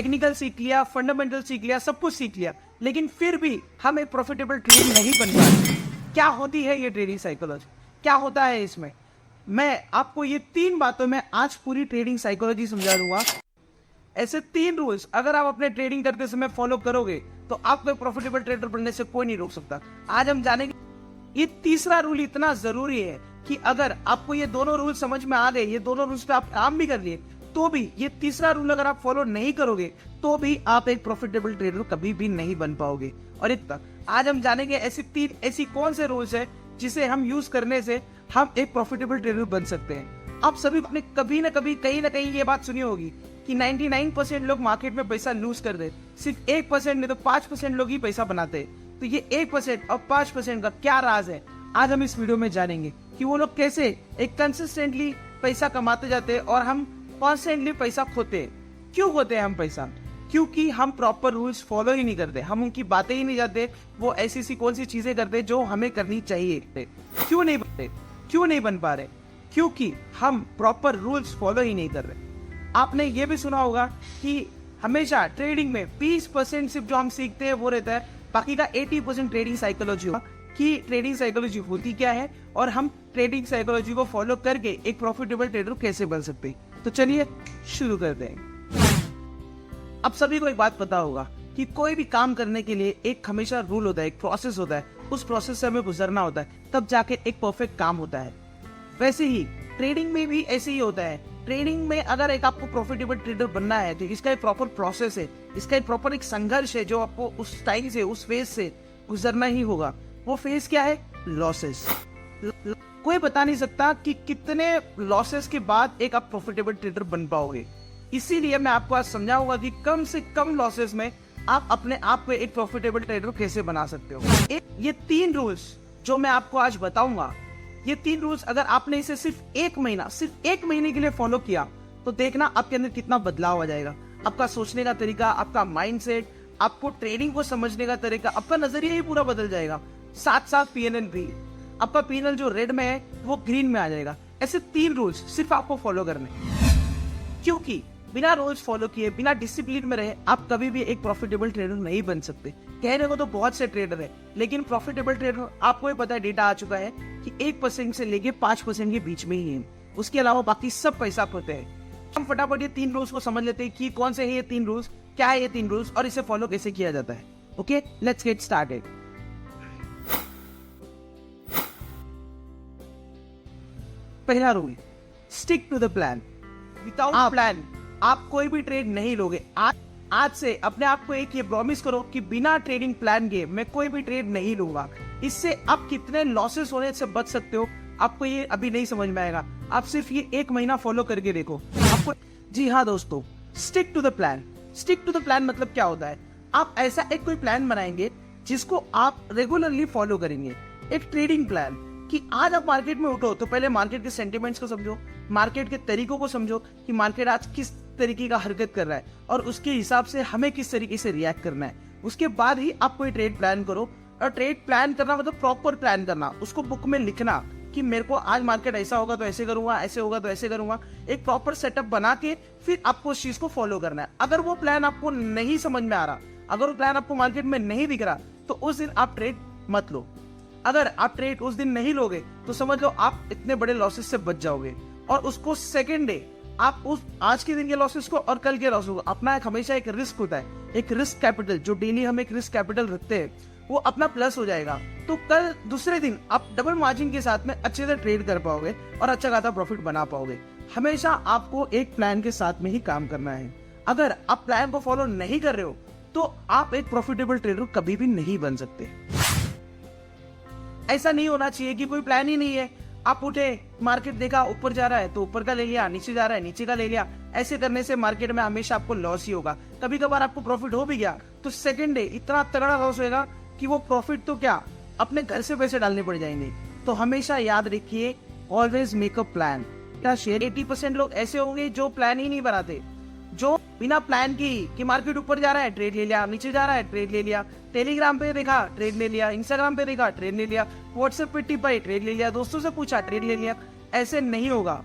Technical सीख लिया, fundamental सीख लिया, सब कुछ सीख लिया, लेकिन फिर भी हम एक प्रॉफिटेबल ट्रेडर नहीं बन पाते। क्या होती है ये ट्रेडिंग साइकोलॉजी, क्या होता है इसमें? मैं आपको ये 3 बातों में आज पूरी ट्रेडिंग साइकोलॉजी समझा दूंगा। ऐसे 3 रूल्स अगर आप अपने ट्रेडिंग करते समय फॉलो करोगे तो आपको प्रॉफिटेबल ट्रेडर बनने से कोई नहीं रोक सकता। आज हम जानेंगे ये तीसरा रूल इतना जरूरी है कि अगर आपको ये दोनों रूल समझ में आ गए, ये दोनों रूल्स पे आप काम भी कर लिए, तो भी ये तीसरा रूल अगर आप फॉलो नहीं करोगे तो भी आप एक प्रॉफिटेबल ट्रेडर कभी भी नहीं बन पाओगे। और इतना आज हम जानेंगे ऐसी कौन से रूल्स है जिसे हम यूज करने से हम एक प्रॉफिटेबल ट्रेडर बन सकते हैं। आप सभी ने कभी ना कभी कहीं ना कहीं ये बात सुनी होगी कि 99% लोग मार्केट में पैसा लूज कर दे, सिर्फ 1% नहीं तो 5% लोग ही पैसा बनाते हैं। तो ये 1% और 5% का क्या राज है, आज हम इस वीडियो में जानेंगे कि वो लोग कैसे एक कंसिस्टेंटली पैसा कमाते जाते हैं और हम कॉन्स्टेंटली पैसा खोते हैं। क्यों खोते हैं हम पैसा? क्योंकि हम प्रॉपर रूल्स फॉलो ही नहीं करते, हम उनकी बातें ही नहीं जाते, वो ऐसी कौन सी चीजें करते जो हमें करनी चाहिए। क्यों नहीं बनते, क्यों नहीं बन पा रहे? क्योंकि हम प्रॉपर रूल्स फॉलो ही नहीं कर रहे। आपने ये भी सुना होगा कि हमेशा ट्रेडिंग में 20% सिर्फ जो हम सीखते हैं वो रहता है, बाकी का 80% ट्रेडिंग साइकोलॉजी होगा कि ट्रेडिंग साइकोलॉजी होती क्या है और हम ट्रेडिंग साइकोलॉजी को फॉलो करके एक प्रॉफिटेबल ट्रेडर कैसे बन सकते हैं। तो चलिए शुरू करते हैं। अब सभी को एक बात पता होगा कि कोई भी काम करने के लिए एक हमेशा रूल होता है, एक प्रोसेस होता है, उस प्रोसेस से हमें गुजरना होता है, तब जाके एक परफेक्ट काम होता है। वैसे ही ट्रेडिंग में भी ऐसे ही होता है। ट्रेडिंग में अगर एक आपको प्रॉफिटेबल ट्रेडर बनना है तो इसका एक प्रॉपर प्रोसेस है, इसका एक प्रॉपर एक संघर्ष है जो आपको उस टाइम से, उस फेज से गुजरना ही होगा। वो फेज क्या है? लॉसेस। कोई बता नहीं सकता कि कितने लॉसेस के बाद एक आप प्रॉफिटेबल ट्रेडर बन पाओगे। इसीलिए मैं आपको आज समझाऊंगा कि कम से कम लॉसेस में आप अपने आप को एक प्रॉफिटेबल ट्रेडर कैसे बना सकते हो। ये 3 रूल्स जो मैं आपको आज बताऊंगा, ये 3 रूल्स अगर आपने इसे सिर्फ 1 महीने के लिए फॉलो किया तो देखना आपके अंदर कितना बदलाव आ जाएगा। आपका सोचने का तरीका, आपका माइंडसेट, आपको ट्रेडिंग को समझने का तरीका, आपका नजरिया ही पूरा बदल जाएगा। साथ साथ पीएनएल भी, आपका पीएनएल जो रेड में है वो ग्रीन में आ जाएगा। ऐसे 3 रूल्स सिर्फ आपको फॉलो करने, क्योंकि बिना रूल्स फॉलो किए, बिना डिसिप्लिन में रहे आप कभी भी एक प्रॉफिटेबल ट्रेडर नहीं बन सकते। कहने को तो बहुत से ट्रेडर है, लेकिन प्रॉफिटेबल ट्रेडर आपको ही पता है, डेटा आ चुका है कि 1% से लेके 5% के बीच में ही है। उसके अलावा बाकी सब पैसा खोते हैं। हम फटाफट ये 3 रूल्स को समझ लेते हैं कि कौन से है ये 3 रूल्स, क्या है ये 3 रूल्स और इसे फॉलो कैसे किया जाता है। Okay, let's get started. पहला rule, stick to the plan. Without plan आप कोई भी ट्रेड नहीं लोगे। आज से अपने आप को एक ये प्रॉमिस करो कि बिना ट्रेडिंग प्लान के मैं कोई भी ट्रेड नहीं लूंगा। इससे आप कितने लॉसेस होने से बच सकते हो आपको ये अभी नहीं समझ में आएगा। आप सिर्फ ये 1 महीना फॉलो करके देखो आपको। जी हाँ दोस्तों, stick to the plan. Stick to the plan मतलब क्या होता है? आप ऐसा एक कोई प्लान बनाएंगे जिसको आप रेगुलरली फॉलो करेंगे। एक ट्रेडिंग प्लान कि आज आप मार्केट में उठो तो पहले मार्केट के सेंटिमेंट्स को समझो, मार्केट के तरीकों को समझो कि मार्केट आज किस तरीके का हरकत कर रहा है और उसके हिसाब से हमें किस तरीके से रिएक्ट करना है। उसके बाद ही आप कोई ट्रेड प्लान करो। और ट्रेड प्लान करना मतलब प्रॉपर प्लान करना, उसको बुक में लिखना कि मेरे को आज मार्केट ऐसा होगा तो ऐसे करूंगा, ऐसे होगा तो ऐसे करूंगा। एक प्रॉपर सेटअप बना के फिर आपको उस चीज को फॉलो करना है। अगर वो प्लान आपको नहीं समझ में आ रहा, अगर वो प्लान आपको मार्केट में नहीं दिख रहा, तो उस दिन आप ट्रेड मत लो। अगर आप ट्रेड उस दिन नहीं लोगे तो समझ लो आप इतने बड़े लॉसेस से बच जाओगे। और उसको सेकेंड डे आप उस आज के दिन के लॉसेस को और कल के लॉसेस को, अपना एक हमेशा एक रिस्क होता है, एक रिस्क कैपिटल जो डेली हम एक रिस्क कैपिटल रखते हैं, वो अपना प्लस हो जाएगा। तो कल दूसरे दिन आप डबल मार्जिन के साथ में अच्छे से ट्रेड कर पाओगे और अच्छा खासा प्रॉफिट बना पाओगे। हमेशा आपको एक प्लान के साथ में ही काम करना है। अगर आप प्लान को फॉलो नहीं कर रहे हो तो आप एक प्रॉफिटेबल ट्रेडर कभी भी नहीं बन सकते। ऐसा नहीं होना चाहिए कि कोई प्लान ही नहीं है, आप उठे, मार्केट देखा ऊपर जा रहा है तो ऊपर का ले लिया, नीचे जा रहा है नीचे का ले लिया। ऐसे करने से मार्केट में हमेशा आपको लॉस ही होगा। कभी कभार आपको प्रॉफिट हो भी गया तो सेकंड डे इतना तगड़ा लॉस होगा कि वो प्रॉफिट तो क्या अपने घर से पैसे डालने पड़ जाएंगे। तो हमेशा याद रखिए, ऑलवेज मेक अ प्लान। क्या शेयर 80% लोग ऐसे होंगे जो प्लान ही नहीं बनाते, जो बिना प्लान की कि मार्केट ऊपर जा रहा है ट्रेड ले लिया, नीचे जा रहा है ट्रेड ले लिया, टेलीग्राम पे देखा ट्रेड ले लिया, इंस्टाग्राम पे देखा ट्रेड ले लिया, व्हाट्सएप पे टिप आई ट्रेड ले लिया, दोस्तों से पूछा ट्रेड ले लिया। ऐसे नहीं होगा।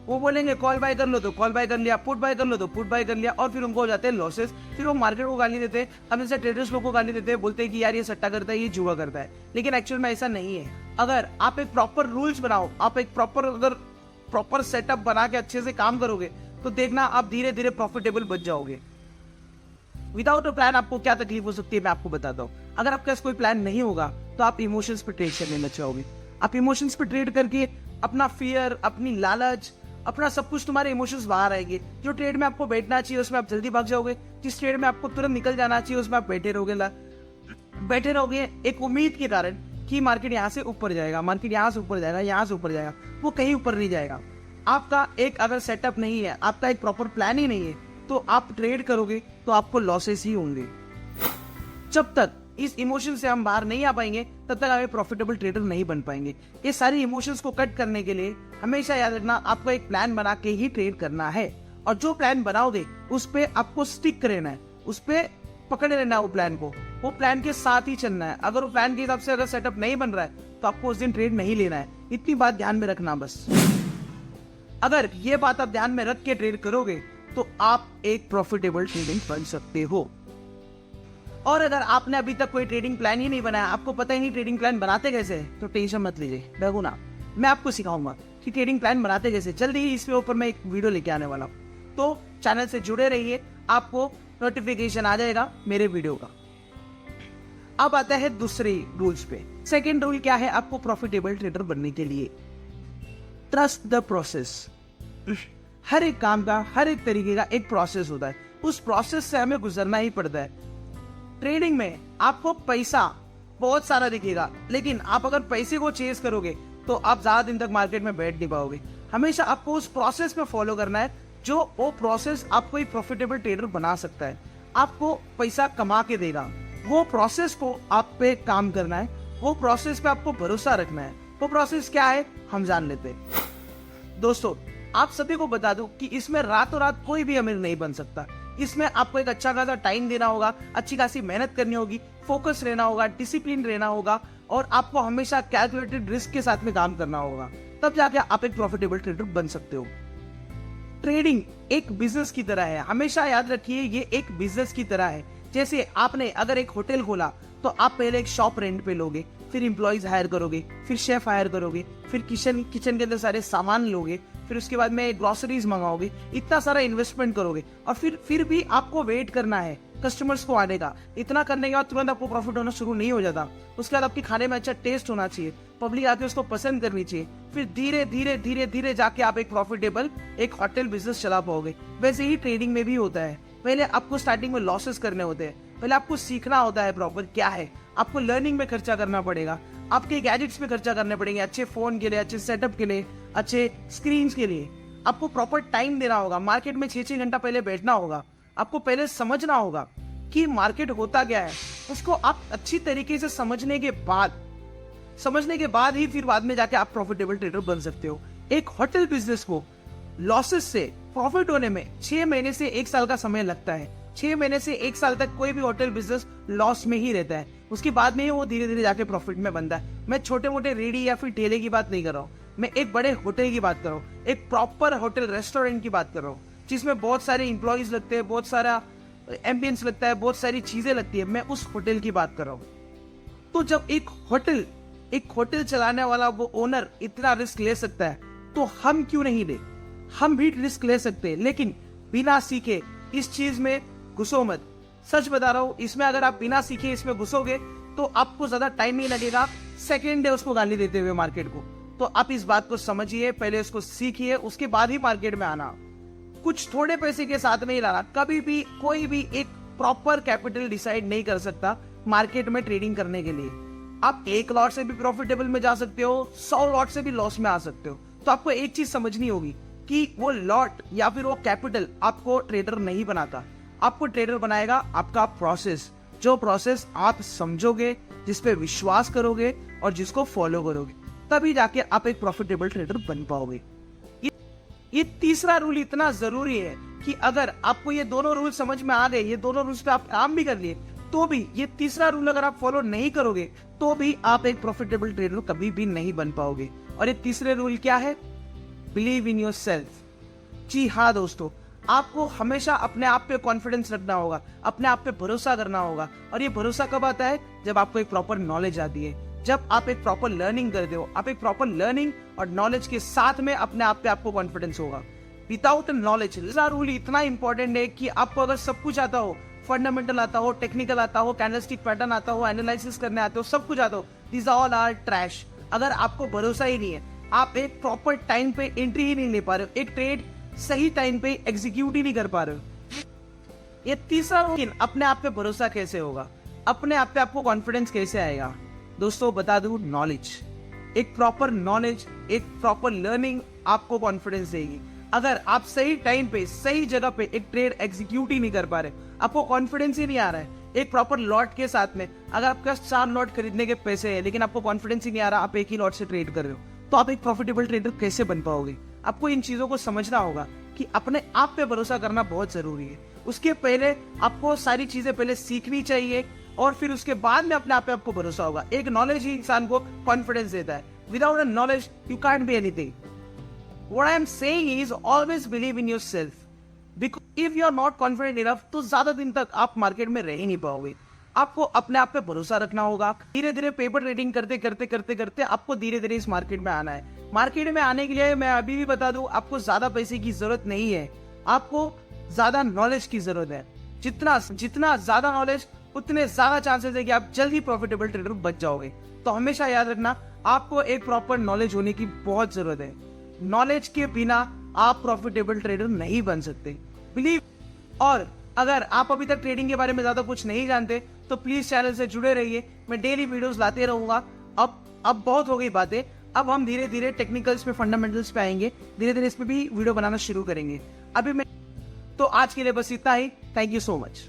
वो बोलेंगे कॉल बाय कर लो तो कॉल बाय कर लिया, पुट बाय कर लो तो पुट बाय कर लिया, और फिर उनको हो जाते हैं लॉसेस। फिर वो मार्केट को गाली देते हैं, हम जैसे ट्रेडर्स लोग को गाली देते हैं, बोलते हैं कि यार ये सट्टा करता है, ये जुआ करता है। लेकिन एक्चुअल में ऐसा नहीं है। अगर आप एक प्रॉपर रूल्स बनाओ, आप एक प्रॉपर सेटअप बना के अच्छे से काम करोगे तो देखना आप धीरे धीरे प्रॉफिटेबल बच जाओगे। विदाउट अ प्लान आपको क्या तकलीफ हो सकती है मैं आपको बताता हूँ। अगर आपके पास कोई प्लान नहीं होगा तो आप इमोशंस पे ट्रेड करने लग जाओगे। आप इमोशंस पे ट्रेड करके अपना फियर, अपनी लालच, अपना सब कुछ, तुम्हारे इमोशंस बाहर आएंगे। जो ट्रेड में आपको बैठना चाहिए उसमें आप जल्दी भाग जाओगे, जिस ट्रेड में आपको तुरंत निकल जाना चाहिए उसमें आप बैठे रहोगे एक उम्मीद के कारण कि मार्केट यहाँ से ऊपर जाएगा, मार्केट यहाँ से ऊपर जाएगा, यहाँ से ऊपर जाएगा। वो कहीं ऊपर नहीं जाएगा। आपका एक अगर सेटअप नहीं है, आपका एक प्रॉपर प्लान ही नहीं है, तो आप ट्रेड करोगे तो आपको लॉसेस ही होंगे। जब तक इस इमोशन से हम बाहर नहीं आ पाएंगे तब तक हमें प्रॉफिटेबल ट्रेडर नहीं बन पाएंगे। ये सारी इमोशंस को कट करने के लिए हमेशा याद रखना, आपको एक प्लान बना के ही ट्रेड करना है। और जो प्लान बनाओगे उस पे आपको स्टिक रहना है, उस पे पकड़े रहना है वो प्लान को, वो प्लान के साथ ही चलना है। अगर वो प्लान के हिसाब से अगर सेटअप नहीं बन रहा है तो आपको उस दिन ट्रेड नहीं लेना है। इतनी बात ध्यान में रखना बस। अगर ये बात आप ध्यान में रख के ट्रेड करोगे तो आप एक प्रॉफिटेबल ट्रेडिंग बन सकते हो। और अगर आपने अभी तक कोई ट्रेडिंग प्लान ही नहीं बनाया, आपको पता ही नहीं ट्रेडिंग प्लान बनाते कैसे, तो टेंशन मत लीजिए, देखो ना मैं आपको सिखाऊंगा कि ट्रेडिंग प्लान बनाते कैसे। जल्दी ही इसके ऊपर मैं एक वीडियो लेके आने वाला हूँ, तो चैनल से जुड़े रहिए, आपको नोटिफिकेशन आ जाएगा मेरे वीडियो का। अब आता है दूसरे रूल्स पे। सेकेंड रूल क्या है आपको प्रॉफिटेबल ट्रेडर बनने के लिए? Trust the process. हर एक काम का, हर एक तरीके का एक प्रोसेस होता है, उस प्रोसेस से हमें गुजरना ही पड़ता है। ट्रेडिंग में आपको पैसा बहुत सारा दिखेगा, लेकिन आप अगर पैसे को चेस करोगे तो आप ज्यादा दिन तक मार्केट में बैठ नहीं पाओगे। हमेशा आपको उस प्रोसेस में फॉलो करना है, जो वो प्रोसेस आपको एक प्रॉफिटेबल ट्रेडर बना सकता है, आपको पैसा कमा के देगा। वो प्रोसेस को आप पे काम करना है, वो प्रोसेस पे आपको भरोसा रखना है। वो प्रोसेस क्या है हम जान लेते हैं। दोस्तों, आप सभी को बता दूं कि इसमें रातों रात कोई भी अमीर नहीं बन सकता। इसमें आपको एक अच्छा खासा टाइम देना होगा, अच्छी खासी मेहनत करनी होगी, फोकस रहना होगा, डिसिप्लिन रहना होगा, और आपको हमेशा कैलकुलेटेड रिस्क के साथ में काम करना होगा। तब जाके आप एक प्रॉफिटेबल ट्रेडर बन सकते हो। ट्रेडिंग एक बिजनेस की तरह है, हमेशा याद रखिए ये एक बिजनेस की तरह है। जैसे आपने अगर एक होटल खोला तो आप पहले एक शॉप रेंट पे लोगे, फिर एम्प्लॉइज हायर करोगे, फिर शेफ हायर करोगे, फिर किचन के अंदर सारे सामान लोगे, फिर उसके बाद में ग्रोसरीज मंगाओगे, इतना सारा इन्वेस्टमेंट करोगे, और फिर भी आपको वेट करना है कस्टमर्स को आने का। इतना करने के बाद तुरंत आपको प्रॉफिट होना शुरू नहीं हो जाता। उसके बाद आपके खाने में अच्छा टेस्ट होना चाहिए, पब्लिक आके उसको पसंद करनी चाहिए, फिर धीरे धीरे धीरे धीरे जाके आप एक प्रॉफिटेबल एक होटल बिजनेस चला पाओगे। वैसे ही ट्रेडिंग में भी होता है। पहले आपको स्टार्टिंग में लॉसेस करने होते हैं, पहले आपको सीखना होता है प्रॉपर क्या है, आपको लर्निंग में खर्चा करना पड़ेगा, आपके गैजेट्स में खर्चा करने पड़ेंगे, अच्छे फोन के लिए, अच्छे सेटअप के लिए, अच्छे स्क्रीन के लिए। आपको प्रॉपर टाइम देना होगा, मार्केट में 6-6 घंटा पहले बैठना होगा, आपको पहले समझना होगा कि मार्केट होता क्या है। उसको आप अच्छी तरीके से समझने के बाद ही फिर बाद में जाके आप प्रॉफिटेबल ट्रेडर बन सकते हो। एक होटल बिजनेस को लॉसेस से प्रॉफिट होने में 6 महीने से 1 साल का समय लगता है। 6 महीने से 1 साल तक कोई भी होटल बिजनेस लॉस में ही रहता है, उसके बाद में ही वो धीरे धीरे जाके प्रॉफिट में बनता है। मैं छोटे मोटे रेडी या फिर ठेले की बात नहीं कर रहा हूँ, मैं एक बड़े होटल की बात कर रहा हूँ, एक प्रॉपर होटल रेस्टोरेंट की बात कर रहा हूँ, जिसमें बहुत सारे इंप्लॉइज लगते हैं, बहुत सारा एम्बियंस लगता है, बहुत सारी चीजें लगती है। मैं उस होटल की बात कर रहा हूँ। तो जब एक होटल चलाने वाला वो ओनर इतना रिस्क ले सकता है, तो हम क्यों नहीं ले? हम भी रिस्क ले सकते हैं, लेकिन बिना सीखे इस चीज में घुसो मत। सच बता रहा हूँ, इसमें अगर आप बिना सीखे इसमें घुसोगे तो आपको ज्यादा टाइम नहीं लगेगा सेकेंड डे उसको गाली देते हुए मार्केट को। तो आप इस बात को समझिए, पहले उसको सीखिए, उसके बाद ही मार्केट में आना। कुछ थोड़े पैसे के साथ नहीं लाना। कभी भी कोई भी एक प्रॉपर कैपिटल डिसाइड नहीं कर सकता मार्केट में ट्रेडिंग करने के लिए। आप 1 लॉट से भी प्रॉफिटेबल में जा सकते हो, 100 लॉट से भी लॉस में आ सकते हो। तो आपको एक चीज समझनी होगी कि वो लॉट या फिर वो कैपिटल आपको ट्रेडर नहीं बनाता, आपको ट्रेडर बनाएगा आपका प्रोसेस। जो प्रोसेस आप समझोगे, जिस पे विश्वास करोगे और जिसको फॉलो करोगे, तभी जाके आप एक प्रॉफिटेबल ट्रेडर बन पाओगे। ये तीसरा रूल इतना जरूरी है कि अगर आपको ये दोनों रूल समझ में आ गए, ये दोनों रूल्स पे आप काम भी कर लिए, तो भी ये तीसरा रूल अगर आप फॉलो नहीं करोगे तो भी आप एक प्रॉफिटेबल ट्रेडर कभी भी नहीं बन पाओगे। और ये तीसरे रूल क्या है? Believe in yourself. जी हाँ दोस्तों, आपको हमेशा अपने आप पे कॉन्फिडेंस रखना होगा, अपने आप पे भरोसा करना होगा। और ये भरोसा कब आता है? जब आपको एक प्रॉपर नॉलेज आती है, जब आप एक प्रॉपर लर्निंग करते हो। आप एक प्रॉपर लर्निंग और नॉलेज के साथ में अपने आप पे आपको कॉन्फिडेंस होगा। विदाउट नॉलेज रूल इतना इंपॉर्टेंट है कि आपको अगर सब कुछ आता हो, फंडामेंटल आता हो, टेक्निकल आता हो, कैंडलस्टिक पैटर्न आता हो, एनालिसिस करने आते हो, सब कुछ आता हो, दिस ऑल आर ट्रैश। अगर आपको भरोसा ही नहीं है, आप एक प्रॉपर टाइम पे एंट्री ही नहीं ले पा रहे हो, एक ट्रेड सही टाइम पे एग्जीक्यूट ही नहीं कर पा रहे हो। ये तीसरा रूल, अपने आप पे भरोसा कैसे होगा, अपने आप पे आपको कॉन्फिडेंस कैसे आएगा? दोस्तों बता दूं, नॉलेज, एक प्रॉपर नॉलेज, एक प्रॉपर लर्निंग आपको कॉन्फिडेंस देगी। अगर आप सही टाइम पे सही जगह पे एक ट्रेड एग्जीक्यूट ही नहीं कर पा रहे, आपको कॉन्फिडेंस ही नहीं आ रहा है एक प्रॉपर लॉट के साथ में, अगर आपके पास 4 लॉट खरीदने के पैसे हैं लेकिन आपको कॉन्फिडेंस ही नहीं आ रहा, आप एक ही लॉट से ट्रेड कर रहे हो, तो आप एक प्रॉफिटेबल ट्रेडर कैसे बन पाओगे? आपको इन चीजों को समझना होगा कि अपने आप पे भरोसा करना बहुत जरूरी है। उसके पहले आपको सारी चीजें पहले सीखनी चाहिए और फिर उसके बाद में अपने आप पे आपको भरोसा होगा। एक नॉलेज ही इंसान को कॉन्फिडेंस देता है। Without a knowledge you can't be anything. What I am saying is always believe in yourself. Because if you are not confident enough, तो ज्यादा दिन तक आप मार्केट में रह ही नहीं पाओगे। आपको अपने आप पे भरोसा रखना होगा। धीरे धीरे पेपर ट्रेडिंग करते करते करते करते आपको धीरे धीरे इस मार्केट में आना है। मार्केट में आने के लिए मैं अभी भी बता दूं, आपको ज्यादा पैसे की जरूरत नहीं है, आपको ज्यादा नॉलेज की जरूरत है। जितना ज्यादा नॉलेज, उतने ज्यादा चांसेस है कि आप जल्दी प्रॉफिटेबल ट्रेडर बच जाओगे। तो हमेशा याद रखना, आपको एक प्रॉपर नॉलेज होने की बहुत जरूरत है। नॉलेज के बिना आप प्रॉफिटेबल ट्रेडर नहीं बन सकते, बिलीव। और अगर आप अभी तक ट्रेडिंग के बारे में ज्यादा कुछ नहीं जानते तो प्लीज चैनल से जुड़े रहिए, मैं डेली वीडियोस लाते रहूंगा। अब बहुत हो गई बातें, अब हम धीरे धीरे टेक्निकल्स पे, फंडामेंटल्स पे आएंगे, धीरे धीरे इस पे भी वीडियो बनाना शुरू करेंगे। अभी मैं तो आज के लिए बस इतना ही। Thank you so much.